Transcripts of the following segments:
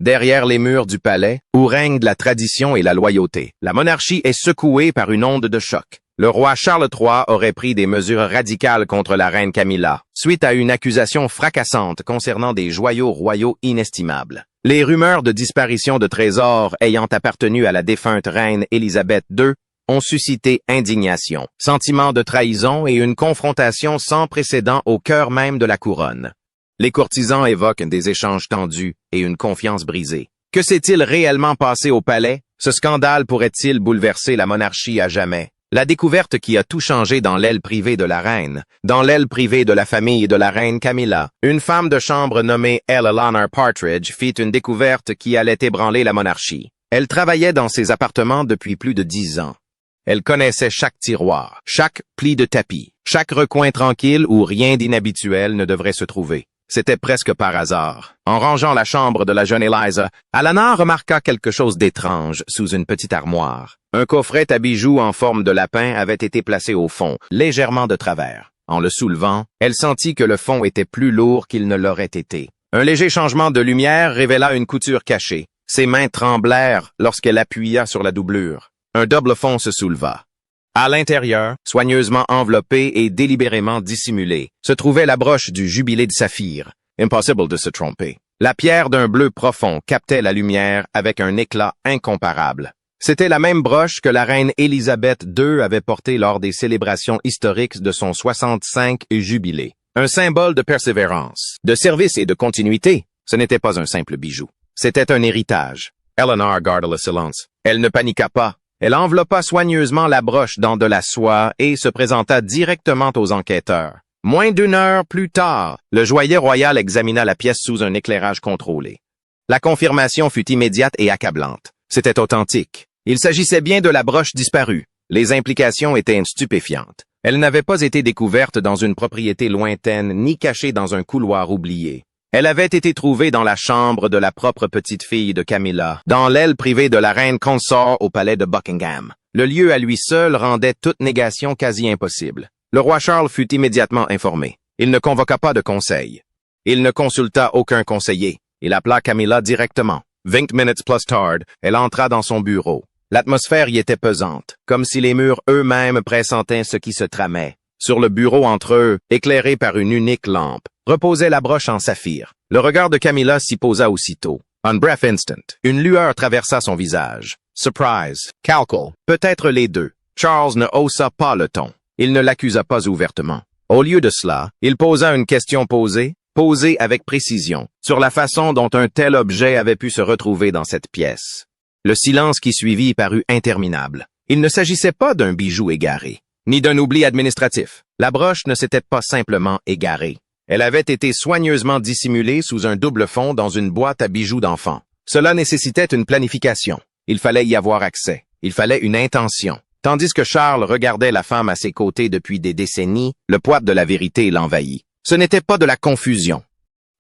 Derrière les murs du palais, où règnent la tradition et la loyauté, la monarchie est secouée par une onde de choc. Le roi Charles III aurait pris des mesures radicales contre la reine Camilla, suite à une accusation fracassante concernant des joyaux royaux inestimables. Les rumeurs de disparition de trésors ayant appartenu à la défunte reine Élisabeth II ont suscité indignation, sentiment de trahison et une confrontation sans précédent au cœur même de la couronne. Les courtisans évoquent des échanges tendus et une confiance brisée. Que s'est-il réellement passé au palais? Ce scandale pourrait-il bouleverser la monarchie à jamais? La découverte qui a tout changé dans l'aile privée de la reine, dans l'aile privée de la famille de la reine Camilla. Une femme de chambre nommée Eleanor Partridge fit une découverte qui allait ébranler la monarchie. Elle travaillait dans ses appartements depuis plus de 10 ans. Elle connaissait chaque tiroir, chaque pli de tapis, chaque recoin tranquille où rien d'inhabituel ne devrait se trouver. C'était presque par hasard. En rangeant la chambre de la jeune Eliza, Eleanor remarqua quelque chose d'étrange sous une petite armoire. Un coffret à bijoux en forme de lapin avait été placé au fond, légèrement de travers. En le soulevant, elle sentit que le fond était plus lourd qu'il ne l'aurait été. Un léger changement de lumière révéla une couture cachée. Ses mains tremblèrent lorsqu'elle appuya sur la doublure. Un double fond se souleva. À l'intérieur, soigneusement enveloppée et délibérément dissimulée, se trouvait la broche du jubilé de saphir. Impossible de se tromper. La pierre d'un bleu profond captait la lumière avec un éclat incomparable. C'était la même broche que la reine Élisabeth II avait portée lors des célébrations historiques de son 65e jubilé. Un symbole de persévérance, de service et de continuité. Ce n'était pas un simple bijou. C'était un héritage. Eleanor garda le silence. Elle ne paniqua pas. Elle enveloppa soigneusement la broche dans de la soie et se présenta directement aux enquêteurs. Moins d'une heure plus tard, le joaillier royal examina la pièce sous un éclairage contrôlé. La confirmation fut immédiate et accablante. C'était authentique. Il s'agissait bien de la broche disparue. Les implications étaient stupéfiantes. Elle n'avait pas été découverte dans une propriété lointaine ni cachée dans un couloir oublié. Elle avait été trouvée dans la chambre de la propre petite-fille de Camilla, dans l'aile privée de la reine consort au palais de Buckingham. Le lieu à lui seul rendait toute négation quasi impossible. Le roi Charles fut immédiatement informé. Il ne convoqua pas de conseil. Il ne consulta aucun conseiller. Il appela Camilla directement. 20 minutes plus tard, elle entra dans son bureau. L'atmosphère y était pesante, comme si les murs eux-mêmes pressentaient ce qui se tramait. Sur le bureau entre eux, éclairé par une unique lampe, reposait la broche en saphir. Le regard de Camilla s'y posa aussitôt. Un bref instant, une lueur traversa son visage. Surprise, calcul, peut-être les deux. Charles ne haussa pas le ton. Il ne l'accusa pas ouvertement. Au lieu de cela, il posa une question posée avec précision, sur la façon dont un tel objet avait pu se retrouver dans cette pièce. Le silence qui suivit parut interminable. Il ne s'agissait pas d'un bijou égaré, ni d'un oubli administratif. La broche ne s'était pas simplement égarée. Elle avait été soigneusement dissimulée sous un double fond dans une boîte à bijoux d'enfant. Cela nécessitait une planification. Il fallait y avoir accès. Il fallait une intention. Tandis que Charles regardait la femme à ses côtés depuis des décennies, le poids de la vérité l'envahit. Ce n'était pas de la confusion.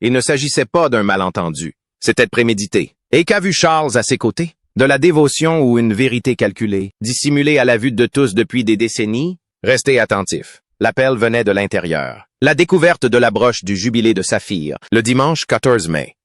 Il ne s'agissait pas d'un malentendu. C'était prémédité. Et qu'a vu Charles à ses côtés? De la dévotion ou une vérité calculée, dissimulée à la vue de tous depuis des décennies? Restez attentifs. L'appel venait de l'intérieur. La découverte de la broche du jubilé de saphir, le dimanche 14 mai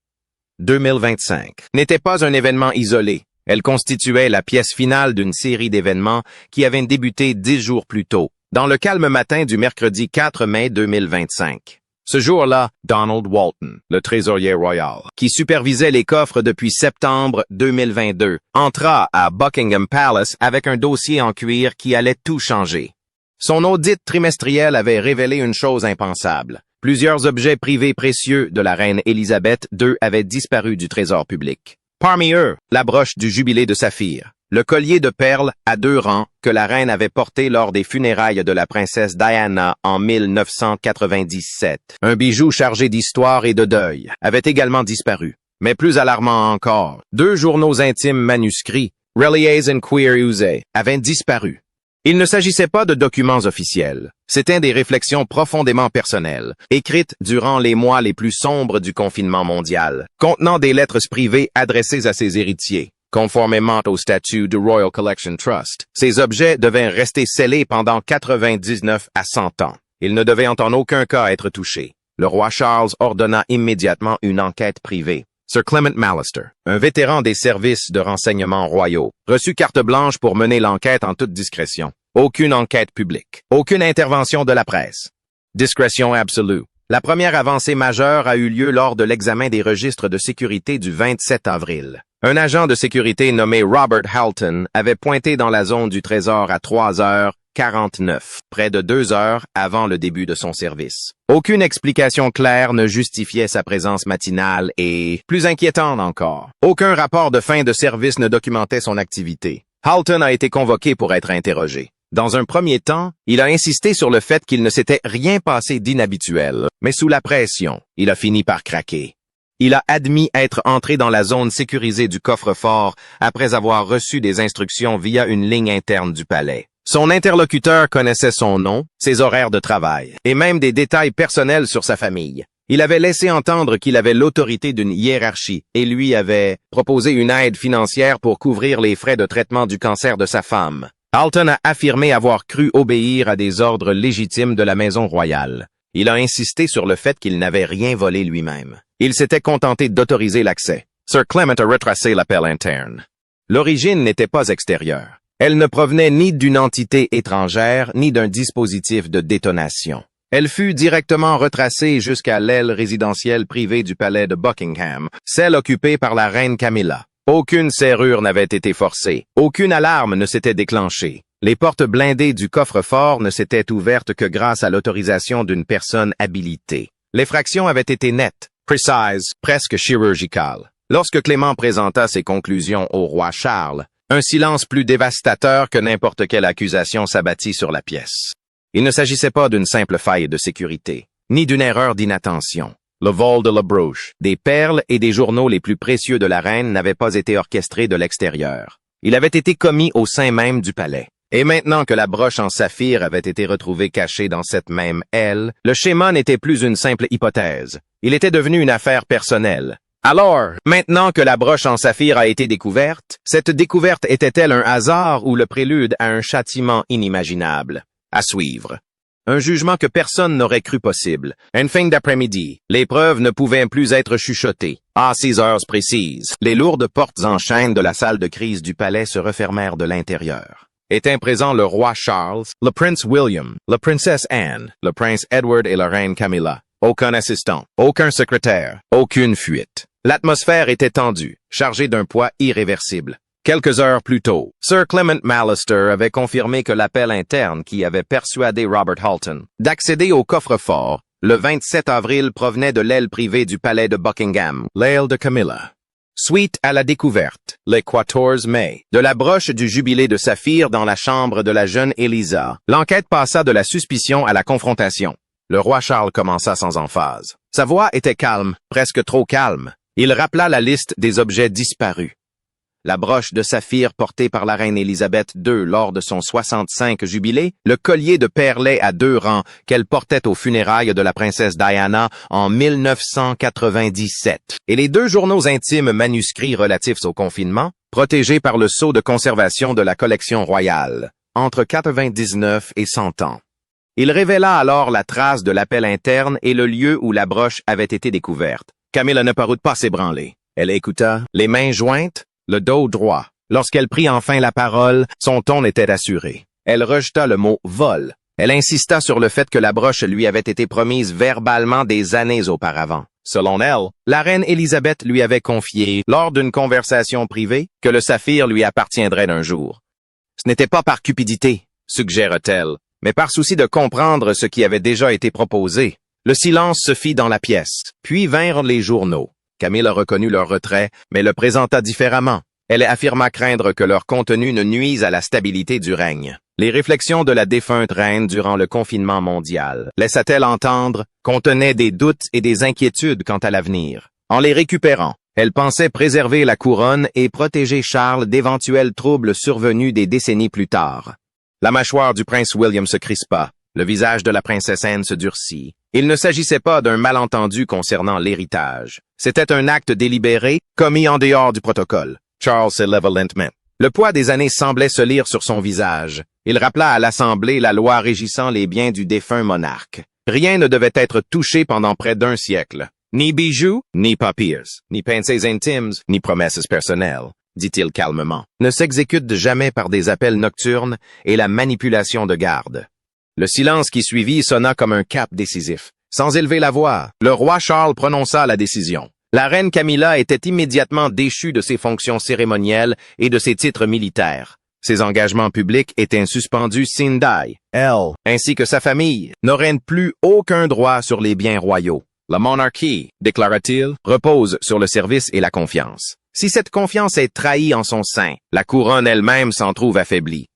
2025, n'était pas un événement isolé. Elle constituait la pièce finale d'une série d'événements qui avaient débuté 10 jours plus tôt, dans le calme matin du mercredi 4 mai 2025. Ce jour-là, Donald Walton, le trésorier royal, qui supervisait les coffres depuis septembre 2022, entra à Buckingham Palace avec un dossier en cuir qui allait tout changer. Son audit trimestriel avait révélé une chose impensable. Plusieurs objets privés précieux de la reine Élisabeth II avaient disparu du trésor public. Parmi eux, la broche du jubilé de saphir, le collier de perles à 2 rangs que la reine avait porté lors des funérailles de la princesse Diana en 1997. Un bijou chargé d'histoire et de deuil avait également disparu. Mais plus alarmant encore, 2 journaux intimes manuscrits, Reliés and Queer Use, avaient disparu. Il ne s'agissait pas de documents officiels. C'étaient des réflexions profondément personnelles, écrites durant les mois les plus sombres du confinement mondial, contenant des lettres privées adressées à ses héritiers. Conformément au statut du Royal Collection Trust, ces objets devaient rester scellés pendant 99 à 100 ans. Ils ne devaient en aucun cas être touchés. Le roi Charles ordonna immédiatement une enquête privée. Sir Clement Mallister, un vétéran des services de renseignement royaux, reçut carte blanche pour mener l'enquête en toute discrétion. Aucune enquête publique. Aucune intervention de la presse. Discrétion absolue. La première avancée majeure a eu lieu lors de l'examen des registres de sécurité du 27 avril. Un agent de sécurité nommé Robert Halton avait pointé dans la zone du trésor à 3h49, près de 2 heures avant le début de son service. Aucune explication claire ne justifiait sa présence matinale et, plus inquiétante encore, aucun rapport de fin de service ne documentait son activité. Halton a été convoqué pour être interrogé. Dans un premier temps, il a insisté sur le fait qu'il ne s'était rien passé d'inhabituel, mais sous la pression, il a fini par craquer. Il a admis être entré dans la zone sécurisée du coffre-fort après avoir reçu des instructions via une ligne interne du palais. Son interlocuteur connaissait son nom, ses horaires de travail, et même des détails personnels sur sa famille. Il avait laissé entendre qu'il avait l'autorité d'une hiérarchie et lui avait proposé une aide financière pour couvrir les frais de traitement du cancer de sa femme. Halton a affirmé avoir cru obéir à des ordres légitimes de la maison royale. Il a insisté sur le fait qu'il n'avait rien volé lui-même. Il s'était contenté d'autoriser l'accès. Sir Clement a retracé l'appel interne. L'origine n'était pas extérieure. Elle ne provenait ni d'une entité étrangère, ni d'un dispositif de détonation. Elle fut directement retracée jusqu'à l'aile résidentielle privée du palais de Buckingham, celle occupée par la reine Camilla. Aucune serrure n'avait été forcée, aucune alarme ne s'était déclenchée. Les portes blindées du coffre-fort ne s'étaient ouvertes que grâce à l'autorisation d'une personne habilitée. L'effraction avait été nette, précise, presque chirurgicale. Lorsque Clément présenta ses conclusions au roi Charles, un silence plus dévastateur que n'importe quelle accusation s'abattit sur la pièce. Il ne s'agissait pas d'une simple faille de sécurité, ni d'une erreur d'inattention. Le vol de la broche, des perles et des journaux les plus précieux de la reine n'avaient pas été orchestrés de l'extérieur. Il avait été commis au sein même du palais. Et maintenant que la broche en saphir avait été retrouvée cachée dans cette même aile, le schéma n'était plus une simple hypothèse. Il était devenu une affaire personnelle. Alors, maintenant que la broche en saphir a été découverte, cette découverte était-elle un hasard ou le prélude à un châtiment inimaginable? À suivre. Un jugement que personne n'aurait cru possible. Une fin d'après-midi. Les preuves ne pouvaient plus être chuchotées. À 6 heures précises, les lourdes portes en chêne de la salle de crise du palais se refermèrent de l'intérieur. Étaient présents le roi Charles, le prince William, la princesse Anne, le prince Edward et la reine Camilla. Aucun assistant, aucun secrétaire, aucune fuite. L'atmosphère était tendue, chargée d'un poids irréversible. Quelques heures plus tôt, Sir Clement Mallister avait confirmé que l'appel interne qui avait persuadé Robert Halton d'accéder au coffre-fort le 27 avril provenait de l'aile privée du palais de Buckingham, l'aile de Camilla. Suite à la découverte, le 14 mai, de la broche du jubilé de saphir dans la chambre de la jeune Elisa, l'enquête passa de la suspicion à la confrontation. Le roi Charles commença sans emphase. Sa voix était calme, presque trop calme. Il rappela la liste des objets disparus. La broche de saphir portée par la reine Élisabeth II lors de son 65 jubilé, le collier de perlets à 2 rangs qu'elle portait aux funérailles de la princesse Diana en 1997, et les 2 journaux intimes manuscrits relatifs au confinement, protégés par le sceau de conservation de la collection royale, entre 99 et 100 ans. Il révéla alors la trace de l'appel interne et le lieu où la broche avait été découverte. Camilla ne parut pas s'ébranler. Elle écouta, les mains jointes, le dos droit. Lorsqu'elle prit enfin la parole, son ton était assuré. Elle rejeta le mot « vol ». Elle insista sur le fait que la broche lui avait été promise verbalement des années auparavant. Selon elle, la reine Élisabeth lui avait confié, lors d'une conversation privée, que le saphir lui appartiendrait un jour. Ce n'était pas par cupidité, suggère-t-elle, mais par souci de comprendre ce qui avait déjà été proposé. Le silence se fit dans la pièce, puis vinrent les journaux. Camilla reconnut leur retrait, mais le présenta différemment. Elle affirma craindre que leur contenu ne nuise à la stabilité du règne. Les réflexions de la défunte reine durant le confinement mondial, laissa-t-elle entendre, contenaient des doutes et des inquiétudes quant à l'avenir. En les récupérant, elle pensait préserver la couronne et protéger Charles d'éventuels troubles survenus des décennies plus tard. La mâchoire du prince William se crispa, le visage de la princesse Anne se durcit. Il ne s'agissait pas d'un malentendu concernant l'héritage. C'était un acte délibéré, commis en dehors du protocole. Charles se leva lentement. Le poids des années semblait se lire sur son visage. Il rappela à l'Assemblée la loi régissant les biens du défunt monarque. Rien ne devait être touché pendant près d'1 siècle. Ni bijoux, ni papiers, ni pensées intimes, ni promesses personnelles, dit-il calmement, ne s'exécutent jamais par des appels nocturnes et la manipulation de garde. Le silence qui suivit sonna comme un cap décisif. Sans élever la voix, le roi Charles prononça la décision. La reine Camilla était immédiatement déchue de ses fonctions cérémonielles et de ses titres militaires. Ses engagements publics étaient suspendus sine die. Elle, ainsi que sa famille, n'auraient plus aucun droit sur les biens royaux. La monarchie, déclara-t-il, repose sur le service et la confiance. Si cette confiance est trahie en son sein, la couronne elle-même s'en trouve affaiblie.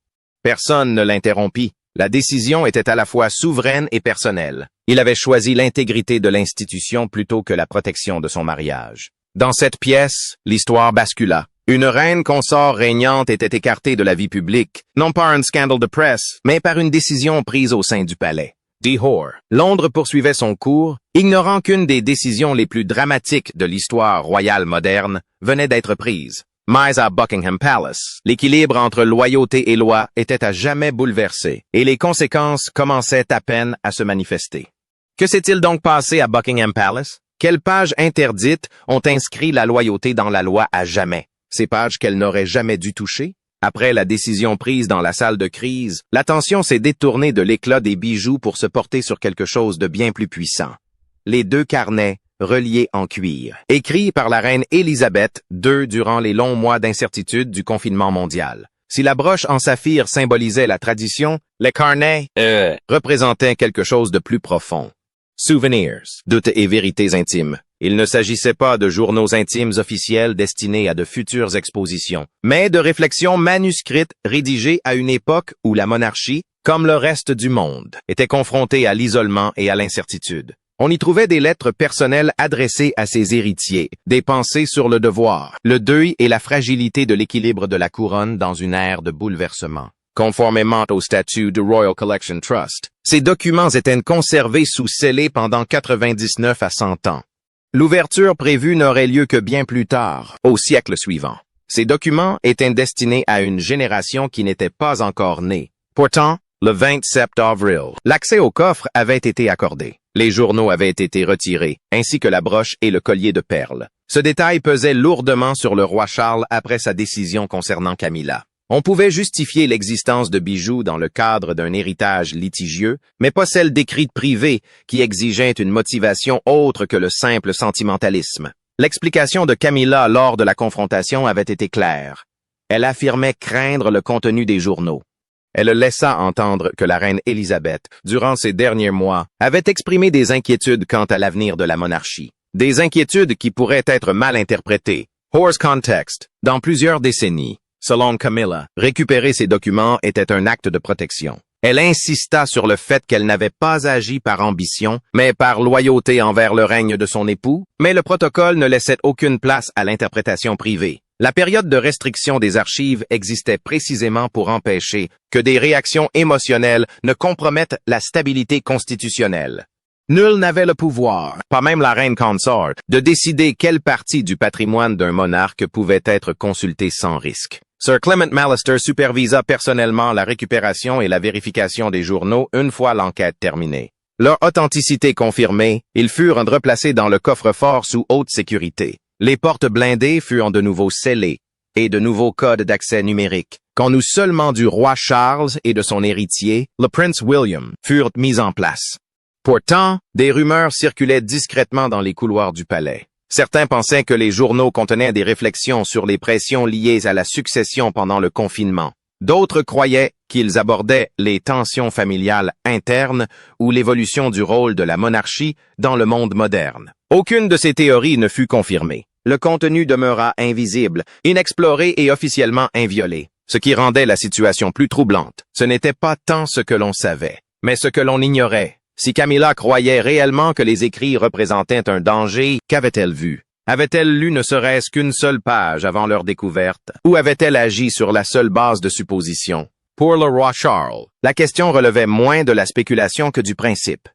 Personne ne l'interrompit. La décision était à la fois souveraine et personnelle. Il avait choisi l'intégrité de l'institution plutôt que la protection de son mariage. Dans cette pièce, l'histoire bascula. Une reine consort régnante était écartée de la vie publique, non par un scandale de presse, mais par une décision prise au sein du palais. Dehors, Londres poursuivait son cours, ignorant qu'une des décisions les plus dramatiques de l'histoire royale moderne venait d'être prise. Mais à Buckingham Palace, l'équilibre entre loyauté et loi était à jamais bouleversé, et les conséquences commençaient à peine à se manifester. Que s'est-il donc passé à Buckingham Palace? Quelles pages interdites ont inscrit la loyauté dans la loi à jamais? Ces pages qu'elle n'aurait jamais dû toucher? Après la décision prise dans la salle de crise, l'attention s'est détournée de l'éclat des bijoux pour se porter sur quelque chose de bien plus puissant. Les 2 carnets, reliés en cuir, écrits par la reine Élisabeth II durant les longs mois d'incertitude du confinement mondial. Si la broche en saphir symbolisait la tradition, les carnets représentaient quelque chose de plus profond. Souvenirs, doutes et vérités intimes. Il ne s'agissait pas de journaux intimes officiels destinés à de futures expositions, mais de réflexions manuscrites rédigées à une époque où la monarchie, comme le reste du monde, était confrontée à l'isolement et à l'incertitude. On y trouvait des lettres personnelles adressées à ses héritiers, des pensées sur le devoir, le deuil et la fragilité de l'équilibre de la couronne dans une ère de bouleversement. Conformément au statut du Royal Collection Trust, ces documents étaient conservés sous scellés pendant 99 à 100 ans. L'ouverture prévue n'aurait lieu que bien plus tard, au siècle suivant. Ces documents étaient destinés à une génération qui n'était pas encore née. Pourtant, le 27 avril, l'accès au coffre avait été accordé. Les journaux avaient été retirés, ainsi que la broche et le collier de perles. Ce détail pesait lourdement sur le roi Charles après sa décision concernant Camilla. On pouvait justifier l'existence de bijoux dans le cadre d'un héritage litigieux, mais pas celle d'écrits privés qui exigeaient une motivation autre que le simple sentimentalisme. L'explication de Camilla lors de la confrontation avait été claire. Elle affirmait craindre le contenu des journaux. Elle laissa entendre que la reine Élisabeth, durant ces derniers mois, avait exprimé des inquiétudes quant à l'avenir de la monarchie. Des inquiétudes qui pourraient être mal interprétées. Hors contexte, dans plusieurs décennies. Selon Camilla, récupérer ces documents était un acte de protection. Elle insista sur le fait qu'elle n'avait pas agi par ambition, mais par loyauté envers le règne de son époux, mais le protocole ne laissait aucune place à l'interprétation privée. La période de restriction des archives existait précisément pour empêcher que des réactions émotionnelles ne compromettent la stabilité constitutionnelle. Nul n'avait le pouvoir, pas même la reine consort, de décider quelle partie du patrimoine d'un monarque pouvait être consultée sans risque. Sir Clement Mallister supervisa personnellement la récupération et la vérification des journaux une fois l'enquête terminée. Leur authenticité confirmée, ils furent replacés dans le coffre-fort sous haute sécurité. Les portes blindées furent de nouveau scellées et de nouveaux codes d'accès numériques, quand nous seulement du roi Charles et de son héritier, le prince William, furent mis en place. Pourtant, des rumeurs circulaient discrètement dans les couloirs du palais. Certains pensaient que les journaux contenaient des réflexions sur les pressions liées à la succession pendant le confinement. D'autres croyaient qu'ils abordaient les tensions familiales internes ou l'évolution du rôle de la monarchie dans le monde moderne. Aucune de ces théories ne fut confirmée. Le contenu demeura invisible, inexploré et officiellement inviolé. Ce qui rendait la situation plus troublante, ce n'était pas tant ce que l'on savait, mais ce que l'on ignorait. Si Camilla croyait réellement que les écrits représentaient un danger, qu'avait-elle vu? Avait-elle lu ne serait-ce qu'une seule page avant leur découverte, ou avait-elle agi sur la seule base de suppositions? Pour le roi Charles, la question relevait moins de la spéculation que du principe.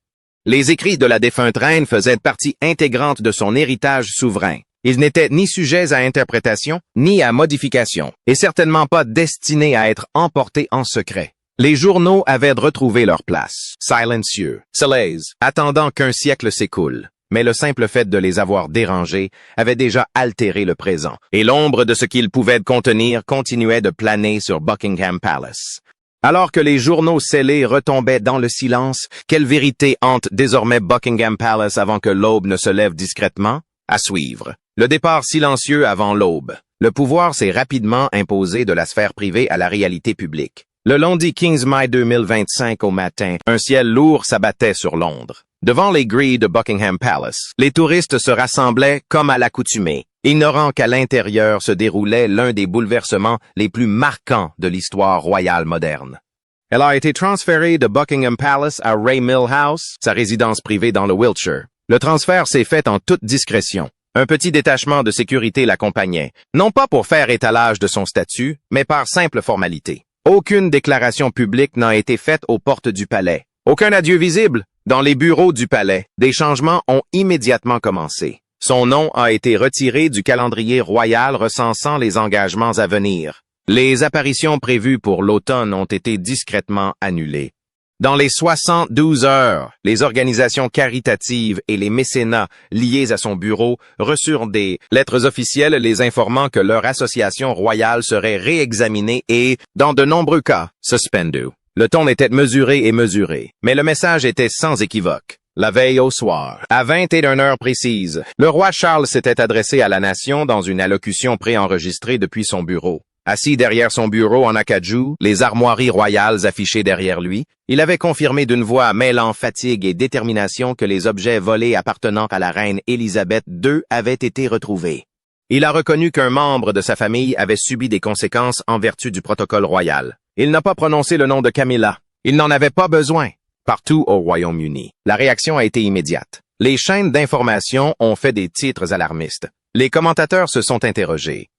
Les écrits de la défunte reine faisaient partie intégrante de son héritage souverain. Ils n'étaient ni sujets à interprétation, ni à modification, et certainement pas destinés à être emportés en secret. Les journaux avaient retrouvé leur place, silencieux, scellés, attendant qu'un siècle s'écoule. mais le simple fait de les avoir dérangés avait déjà altéré le présent, et l'ombre de ce qu'ils pouvaient contenir continuait de planer sur Buckingham Palace. Alors que les journaux scellés retombaient dans le silence, quelle vérité hante désormais Buckingham Palace avant que l'aube ne se lève discrètement? À suivre. Le départ silencieux avant l'aube. Le pouvoir s'est rapidement imposé de la sphère privée à la réalité publique. Le lundi 15 mai 2025 au matin, un ciel lourd s'abattait sur Londres. Devant les grilles de Buckingham Palace, les touristes se rassemblaient comme à l'accoutumée, ignorant qu'à l'intérieur se déroulait l'un des bouleversements les plus marquants de l'histoire royale moderne. Elle a été transférée de Buckingham Palace à Ray Mill House, sa résidence privée dans le Wiltshire. Le transfert s'est fait en toute discrétion. Un petit détachement de sécurité l'accompagnait, non pas pour faire étalage de son statut, mais par simple formalité. Aucune déclaration publique n'a été faite aux portes du palais. Aucun adieu visible. Dans les bureaux du palais, des changements ont immédiatement commencé. Son nom a été retiré du calendrier royal recensant les engagements à venir. Les apparitions prévues pour l'automne ont été discrètement annulées. Dans les 72 heures, les organisations caritatives et les mécénats liés à son bureau reçurent des lettres officielles les informant que leur association royale serait réexaminée et, dans de nombreux cas, suspendue. Le ton était mesuré, mais le message était sans équivoque. La veille au soir, à 21 heures précises, le roi Charles s'était adressé à la nation dans une allocution préenregistrée depuis son bureau. Assis derrière son bureau en acajou, les armoiries royales affichées derrière lui, il avait confirmé d'une voix mêlant fatigue et détermination que les objets volés appartenant à la reine Élisabeth II avaient été retrouvés. Il a reconnu qu'un membre de sa famille avait subi des conséquences en vertu du protocole royal. Il n'a pas prononcé le nom de Camilla. Il n'en avait pas besoin. Partout au Royaume-Uni, la réaction a été immédiate. Les chaînes d'information ont fait des titres alarmistes. Les commentateurs se sont interrogés.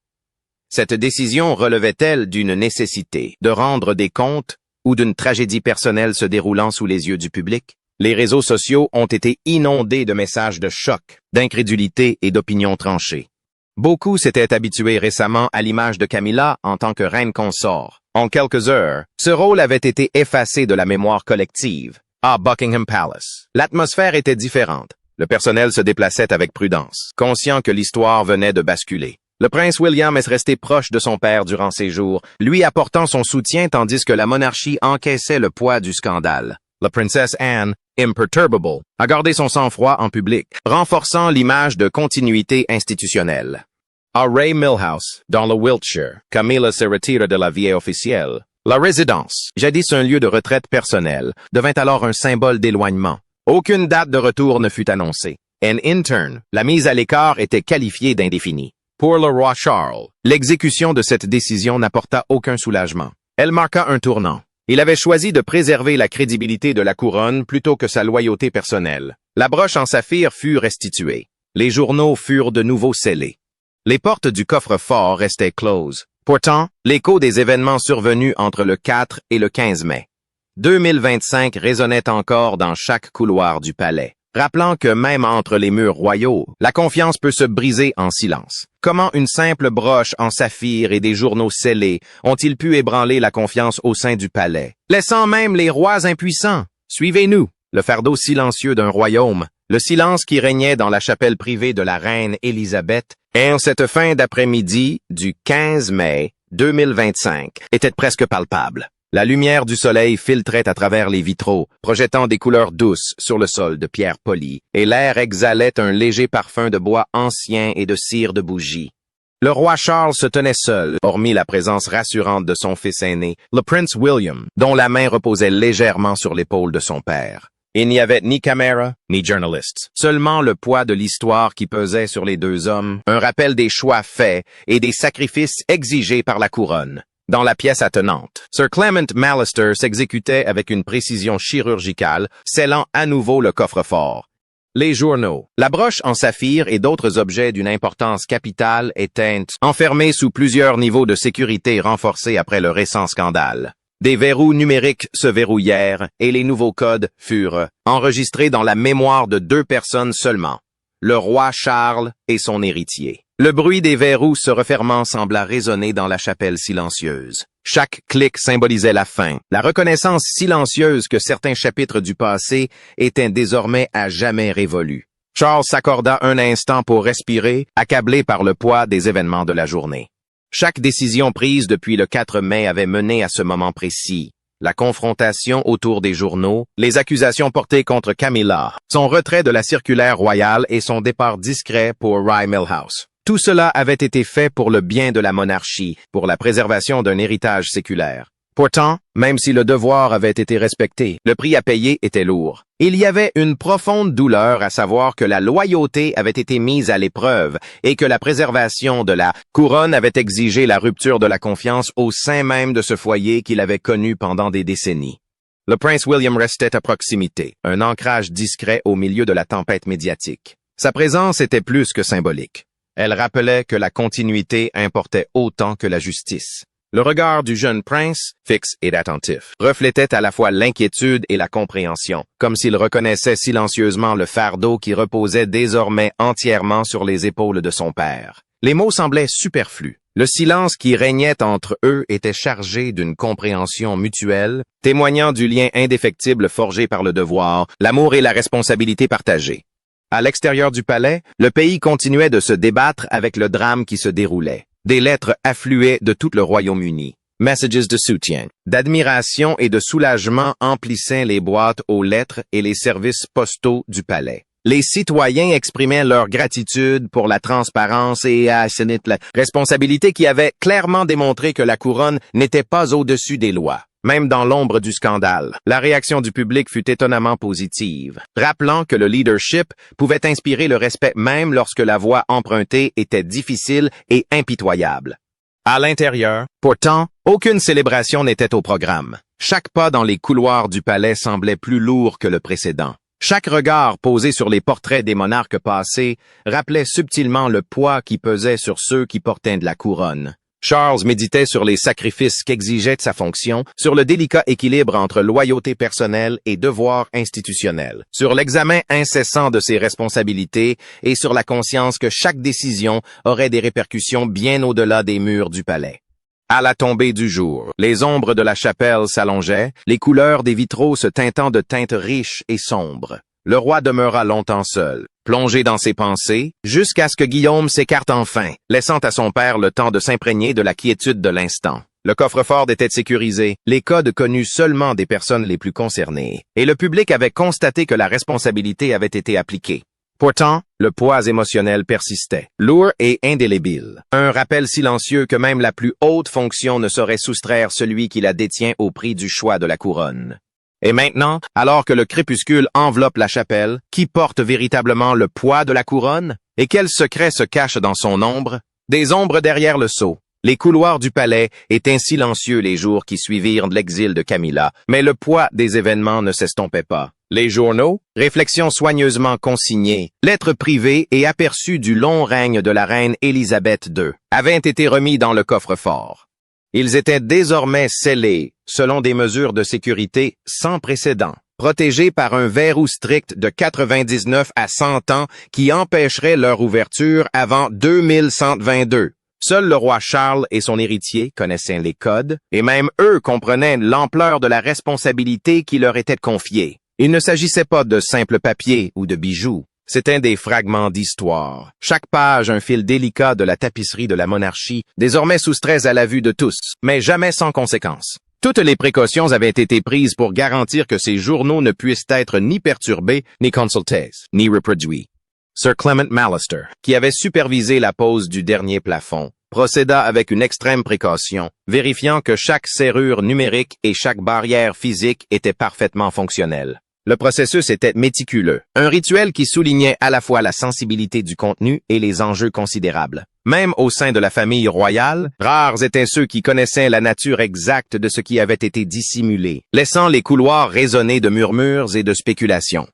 Cette décision relevait-elle d'une nécessité de rendre des comptes ou d'une tragédie personnelle se déroulant sous les yeux du public? Les réseaux sociaux ont été inondés de messages de choc, d'incrédulité et d'opinions tranchées. Beaucoup s'étaient habitués récemment à l'image de Camilla en tant que reine consort. En quelques heures, ce rôle avait été effacé de la mémoire collective. À Buckingham Palace, l'atmosphère était différente. Le personnel se déplaçait avec prudence, conscient que l'histoire venait de basculer. Le prince William est resté proche de son père durant ces jours, lui apportant son soutien tandis que la monarchie encaissait le poids du scandale. La princesse Anne, imperturbable, a gardé son sang-froid en public, renforçant l'image de continuité institutionnelle. À Ray Mill House, dans le Wiltshire, Camilla se retire de la vie officielle. La résidence, jadis un lieu de retraite personnelle, devint alors un symbole d'éloignement. Aucune date de retour ne fut annoncée. En interne, la mise à l'écart était qualifiée d'indéfinie. Pour le roi Charles, l'exécution de cette décision n'apporta aucun soulagement. Elle marqua un tournant. Il avait choisi de préserver la crédibilité de la couronne plutôt que sa loyauté personnelle. La broche en saphir fut restituée. Les journaux furent de nouveau scellés. Les portes du coffre-fort restaient closes. Pourtant, l'écho des événements survenus entre le 4 et le 15 mai 2025 résonnait encore dans chaque couloir du palais, rappelant que même entre les murs royaux, la confiance peut se briser en silence. Comment une simple broche en saphir et des journaux scellés ont-ils pu ébranler la confiance au sein du palais, laissant même les rois impuissants? Suivez-nous, le fardeau silencieux d'un royaume, le silence qui régnait dans la chapelle privée de la reine Élisabeth, et en cette fin d'après-midi du 15 mai 2025 était presque palpable. La lumière du soleil filtrait à travers les vitraux, projetant des couleurs douces sur le sol de pierre polie, et l'air exhalait un léger parfum de bois ancien et de cire de bougie. Le roi Charles se tenait seul, hormis la présence rassurante de son fils aîné, le prince William, dont la main reposait légèrement sur l'épaule de son père. Il n'y avait ni caméra, ni journalistes. Seulement le poids de l'histoire qui pesait sur les deux hommes, un rappel des choix faits et des sacrifices exigés par la couronne. Dans la pièce attenante, Sir Clement Mallister s'exécutait avec une précision chirurgicale, scellant à nouveau le coffre-fort. Les journaux, la broche en saphir et d'autres objets d'une importance capitale étaient enfermés sous plusieurs niveaux de sécurité renforcés après le récent scandale. Des verrous numériques se verrouillèrent et les nouveaux codes furent enregistrés dans la mémoire de deux personnes seulement, le roi Charles et son héritier. Le bruit des verrous se refermant sembla résonner dans la chapelle silencieuse. Chaque clic symbolisait la fin, la reconnaissance silencieuse que certains chapitres du passé étaient désormais à jamais révolus. Charles s'accorda un instant pour respirer, accablé par le poids des événements de la journée. Chaque décision prise depuis le 4 mai avait mené à ce moment précis. La confrontation autour des journaux, les accusations portées contre Camilla, son retrait de la circulaire royale et son départ discret pour Rye Millhouse. Tout cela avait été fait pour le bien de la monarchie, pour la préservation d'un héritage séculaire. Pourtant, même si le devoir avait été respecté, le prix à payer était lourd. Il y avait une profonde douleur à savoir que la loyauté avait été mise à l'épreuve et que la préservation de la couronne avait exigé la rupture de la confiance au sein même de ce foyer qu'il avait connu pendant des décennies. Le prince William restait à proximité, un ancrage discret au milieu de la tempête médiatique. Sa présence était plus que symbolique. Elle rappelait que la continuité importait autant que la justice. Le regard du jeune prince, fixe et attentif, reflétait à la fois l'inquiétude et la compréhension, comme s'il reconnaissait silencieusement le fardeau qui reposait désormais entièrement sur les épaules de son père. Les mots semblaient superflus. Le silence qui régnait entre eux était chargé d'une compréhension mutuelle, témoignant du lien indéfectible forgé par le devoir, l'amour et la responsabilité partagée. À l'extérieur du palais, le pays continuait de se débattre avec le drame qui se déroulait. Des lettres affluaient de tout le Royaume-Uni. Messages de soutien, d'admiration et de soulagement emplissaient les boîtes aux lettres et les services postaux du palais. Les citoyens exprimaient leur gratitude pour la transparence et la responsabilité qui avait clairement démontré que la couronne n'était pas au-dessus des lois. Même dans l'ombre du scandale, la réaction du public fut étonnamment positive, rappelant que le leadership pouvait inspirer le respect même lorsque la voie empruntée était difficile et impitoyable. À l'intérieur, pourtant, aucune célébration n'était au programme. Chaque pas dans les couloirs du palais semblait plus lourd que le précédent. Chaque regard posé sur les portraits des monarques passés rappelait subtilement le poids qui pesait sur ceux qui portaient de la couronne. Charles méditait sur les sacrifices qu'exigeait sa fonction, sur le délicat équilibre entre loyauté personnelle et devoir institutionnel, sur l'examen incessant de ses responsabilités et sur la conscience que chaque décision aurait des répercussions bien au-delà des murs du palais. À la tombée du jour, les ombres de la chapelle s'allongeaient, les couleurs des vitraux se teintant de teintes riches et sombres. Le roi demeura longtemps seul, plongé dans ses pensées, jusqu'à ce que Guillaume s'écarte enfin, laissant à son père le temps de s'imprégner de la quiétude de l'instant. Le coffre-fort était sécurisé, les codes connus seulement des personnes les plus concernées, et le public avait constaté que la responsabilité avait été appliquée. Pourtant, le poids émotionnel persistait, lourd et indélébile. Un rappel silencieux que même la plus haute fonction ne saurait soustraire celui qui la détient au prix du choix de la couronne. Et maintenant, alors que le crépuscule enveloppe la chapelle, qui porte véritablement le poids de la couronne? Et quel secret se cache dans son ombre? Des ombres derrière le sceau. Les couloirs du palais étaient silencieux les jours qui suivirent l'exil de Camilla, mais le poids des événements ne s'estompait pas. Les journaux, réflexions soigneusement consignées, lettres privées et aperçus du long règne de la reine Élisabeth II avaient été remis dans le coffre-fort. Ils étaient désormais scellés, selon des mesures de sécurité sans précédent, protégés par un verrou strict de 99 à 100 ans qui empêcherait leur ouverture avant 2122. Seul le roi Charles et son héritier connaissaient les codes, et même eux comprenaient l'ampleur de la responsabilité qui leur était confiée. Il ne s'agissait pas de simples papiers ou de bijoux. C'étaient des fragments d'histoire. Chaque page un fil délicat de la tapisserie de la monarchie, désormais soustraits à la vue de tous, mais jamais sans conséquence. Toutes les précautions avaient été prises pour garantir que ces journaux ne puissent être ni perturbés, ni consultés, ni reproduits. Sir Clement Mallister, qui avait supervisé la pose du dernier plafond, procéda avec une extrême précaution, vérifiant que chaque serrure numérique et chaque barrière physique étaient parfaitement fonctionnelles. Le processus était méticuleux, un rituel qui soulignait à la fois la sensibilité du contenu et les enjeux considérables. Même au sein de la famille royale, rares étaient ceux qui connaissaient la nature exacte de ce qui avait été dissimulé, laissant les couloirs résonner de murmures et de spéculations.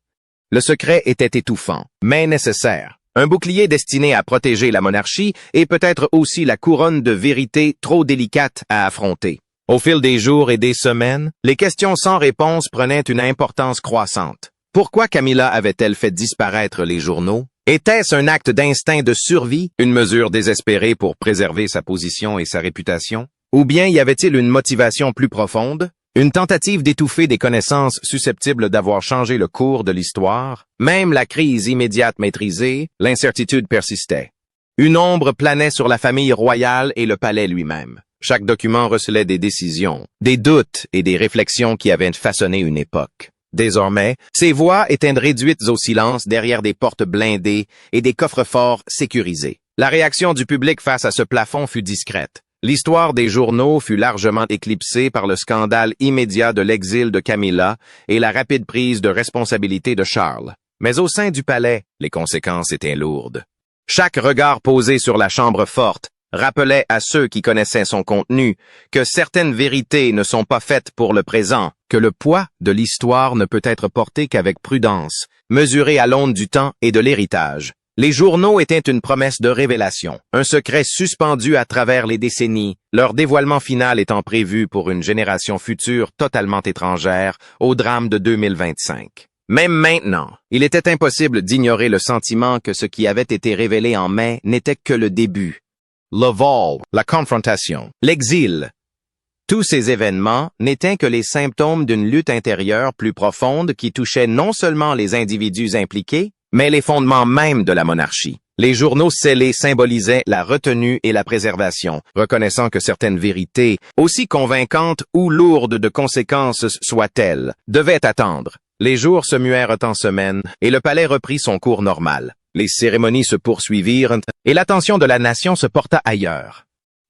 Le secret était étouffant, mais nécessaire. Un bouclier destiné à protéger la monarchie et peut-être aussi la couronne de vérité trop délicate à affronter. Au fil des jours et des semaines, les questions sans réponse prenaient une importance croissante. Pourquoi Camilla avait-elle fait disparaître les journaux? Était-ce un acte d'instinct de survie, une mesure désespérée pour préserver sa position et sa réputation? Ou bien y avait-il une motivation plus profonde? Une tentative d'étouffer des connaissances susceptibles d'avoir changé le cours de l'histoire, même la crise immédiate maîtrisée, l'incertitude persistait. Une ombre planait sur la famille royale et le palais lui-même. Chaque document recelait des décisions, des doutes et des réflexions qui avaient façonné une époque. Désormais, ces voix étaient réduites au silence derrière des portes blindées et des coffres-forts sécurisés. La réaction du public face à ce plafond fut discrète. L'histoire des journaux fut largement éclipsée par le scandale immédiat de l'exil de Camilla et la rapide prise de responsabilité de Charles. Mais au sein du palais, les conséquences étaient lourdes. Chaque regard posé sur la chambre forte rappelait à ceux qui connaissaient son contenu que certaines vérités ne sont pas faites pour le présent, que le poids de l'histoire ne peut être porté qu'avec prudence, mesuré à l'aune du temps et de l'héritage. Les journaux étaient une promesse de révélation, un secret suspendu à travers les décennies, leur dévoilement final étant prévu pour une génération future totalement étrangère au drame de 2025. Même maintenant, il était impossible d'ignorer le sentiment que ce qui avait été révélé en mai n'était que le début. Le vol, la confrontation, l'exil. Tous ces événements n'étaient que les symptômes d'une lutte intérieure plus profonde qui touchait non seulement les individus impliqués, mais les fondements mêmes de la monarchie. Les journaux scellés symbolisaient la retenue et la préservation, reconnaissant que certaines vérités, aussi convaincantes ou lourdes de conséquences soient-elles, devaient attendre. Les jours se muèrent en semaines, et le palais reprit son cours normal. Les cérémonies se poursuivirent, et l'attention de la nation se porta ailleurs.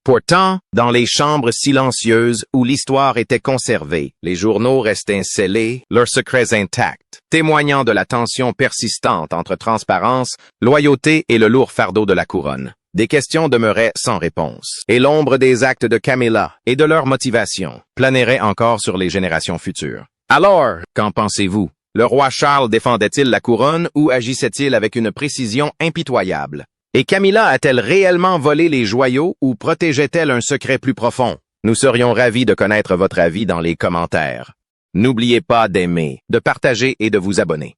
Pourtant, dans les chambres silencieuses où l'histoire était conservée, les journaux restaient scellés, leurs secrets intacts, témoignant de la tension persistante entre transparence, loyauté et le lourd fardeau de la couronne. Des questions demeuraient sans réponse, et l'ombre des actes de Camilla et de leur motivation planerait encore sur les générations futures. Alors, qu'en pensez-vous? Le roi Charles défendait-il la couronne ou agissait-il avec une précision impitoyable? Et Camilla a-t-elle réellement volé les joyaux ou protégeait-elle un secret plus profond? Nous serions ravis de connaître votre avis dans les commentaires. N'oubliez pas d'aimer, de partager et de vous abonner.